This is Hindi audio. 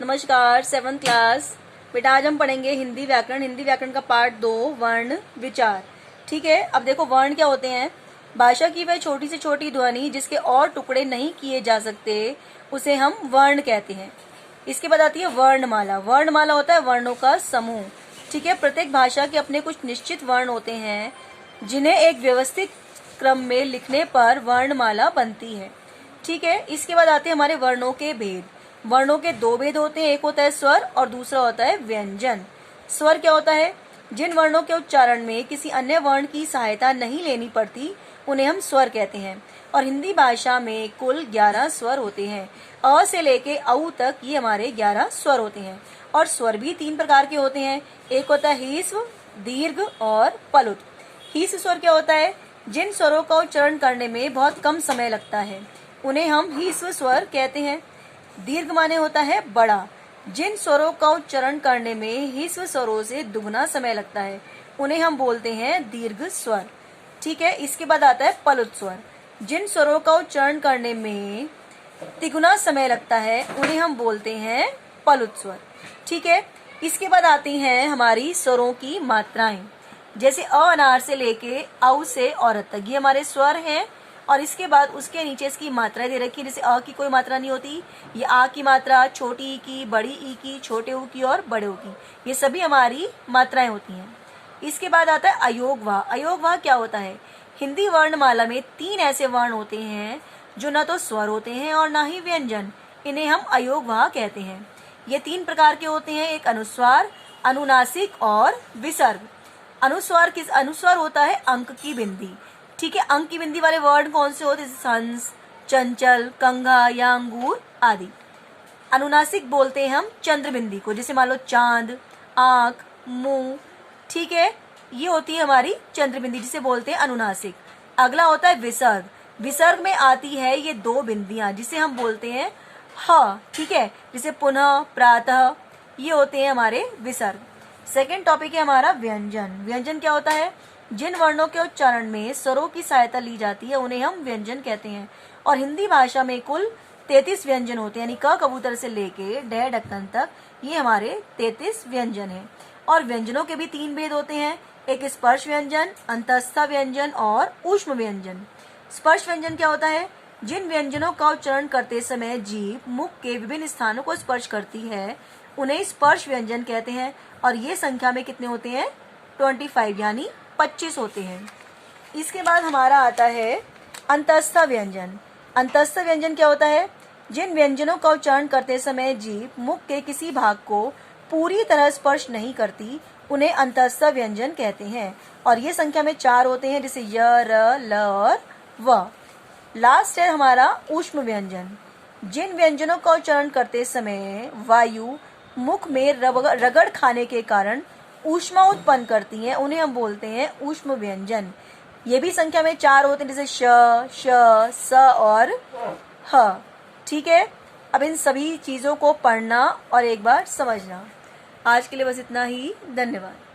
नमस्कार, 7th क्लास। बेटा आज हम पढ़ेंगे हिंदी व्याकरण। हिंदी व्याकरण का पार्ट 2, वर्ण विचार। ठीक है, अब देखो वर्ण क्या होते हैं। भाषा की वह छोटी से छोटी ध्वनि जिसके और टुकड़े नहीं किए जा सकते उसे हम वर्ण कहते हैं। इसके बाद आती है वर्णमाला। वर्णमाला होता है वर्णों का समूह। ठीक है, प्रत्येक भाषा के अपने कुछ निश्चित वर्ण होते हैं जिन्हें एक व्यवस्थित क्रम में लिखने पर वर्णमाला बनती है। ठीक है, इसके बाद आते हैं हमारे वर्णों के भेद। वर्णों के दो भेद होते हैं, एक होता है स्वर और दूसरा होता है व्यंजन। स्वर क्या होता है? जिन वर्णों के उच्चारण में किसी अन्य वर्ण की सहायता नहीं लेनी पड़ती उन्हें हम स्वर कहते हैं। और हिंदी भाषा में कुल 11 स्वर होते हैं। अ से लेके औ तक ये हमारे 11 स्वर होते हैं। और स्वर भी 3 प्रकार के होते हैं, एक होता है ह्रस्व, दीर्घ और पलुत। ह्रस्व स्वर क्या होता है? जिन स्वरों का उच्चारण करने में बहुत कम समय लगता है उन्हें हम ह्रस्व स्वर कहते हैं। दीर्घ माने होता है बड़ा। जिन स्वरों का उच्चारण करने में ह्रस्व स्वरों से दुगना समय लगता है उन्हें हम बोलते हैं दीर्घ स्वर। ठीक है, इसके बाद आता है पलुत स्वर। जिन स्वरों का उच्चारण करने में तिगुना समय लगता है उन्हें हम बोलते हैं पलुत स्वर। ठीक है, इसके बाद आती हैं हमारी स्वरों की मात्राएं। जैसे अ अनार से लेके औ से औरत तक ये हमारे स्वर हैं। और इसके बाद उसके नीचे इसकी मात्राएं दे रखी है। जैसे अ की कोई मात्रा नहीं होती, ये आ की मात्रा छोटी ई की, बड़ी ई की, छोटे ऊ की और बड़े ऊ की, ये सभी हमारी मात्राएं होती हैं। इसके बाद आता है अयोगवाह। अयोगवाह क्या होता है? हिंदी वर्णमाला में 3 ऐसे वर्ण होते हैं जो न तो स्वर होते हैं और न ही व्यंजन। इन्हें हम अयोगवाह कहते हैं। ये 3 प्रकार के होते हैं, एक अनुस्वार, अनुनासिक और विसर्ग। अनुस्वार होता है अंक की बिंदी। ठीक है, अंक की बिंदी वाले वर्ड कौन से होते हैं? जैसे हंस, चंचल, कंघा या अंगूर आदि। अनुनासिक बोलते हैं हम चंद्र बिंदी को, जैसे मान लो चांद, आंख, मुंह। ठीक है, ये होती है हमारी चंद्र बिंदी जिसे बोलते हैं अनुनासिक। अगला होता है विसर्ग। विसर्ग में आती है ये 2 बिंदियां जिसे हम बोलते हैं ह। ठीक है, जैसे पुनः, प्रातः, ये होते हैं हमारे विसर्ग। सेकेंड टॉपिक है हमारा व्यंजन। व्यंजन क्या होता है? जिन वर्णों के उच्चारण में स्वरों की सहायता ली जाती है उन्हें हम व्यंजन कहते हैं। और हिंदी भाषा में कुल 33 व्यंजन होते हैं, यानी क कबूतर से लेके ड ढक्कन तक ये हमारे 33 व्यंजन हैं। और व्यंजनों के भी 3 भेद होते हैं, एक स्पर्श व्यंजन, अंतस्थ व्यंजन और ऊष्म व्यंजन। स्पर्श व्यंजन क्या होता है? जिन व्यंजनों का उच्चारण करते समय जीभ मुख के विभिन्न स्थानों को स्पर्श करती है उन्हें स्पर्श व्यंजन कहते हैं। और ये संख्या में कितने होते हैं? 25 यानी 25 होते हैं। इसके बाद हमारा आता है अंतस्थ व्यंजन। अंतस्थ व्यंजन क्या होता है? जिन व्यंजनों का उच्चारण करते समय जीभ मुख के किसी भाग को पूरी तरह स्पर्श नहीं करती उन्हें अंतस्थ व्यंजन कहते हैं। और ये संख्या में 4 होते हैं, जैसे य, र, ल और व। लास्ट है हमारा ऊष्म व्यंजन। जिन व्यंजनों का उच्चारण करते समय वायु मुख में रगड़ खाने के कारण ऊष्मा उत्पन्न करती हैं उन्हें हम बोलते हैं ऊष्म व्यंजन। ये भी संख्या में 4 होते हैं, जैसे श, श, स और ह। ठीक है, अब इन सभी चीजों को पढ़ना और एक बार समझना। आज के लिए बस इतना ही। धन्यवाद।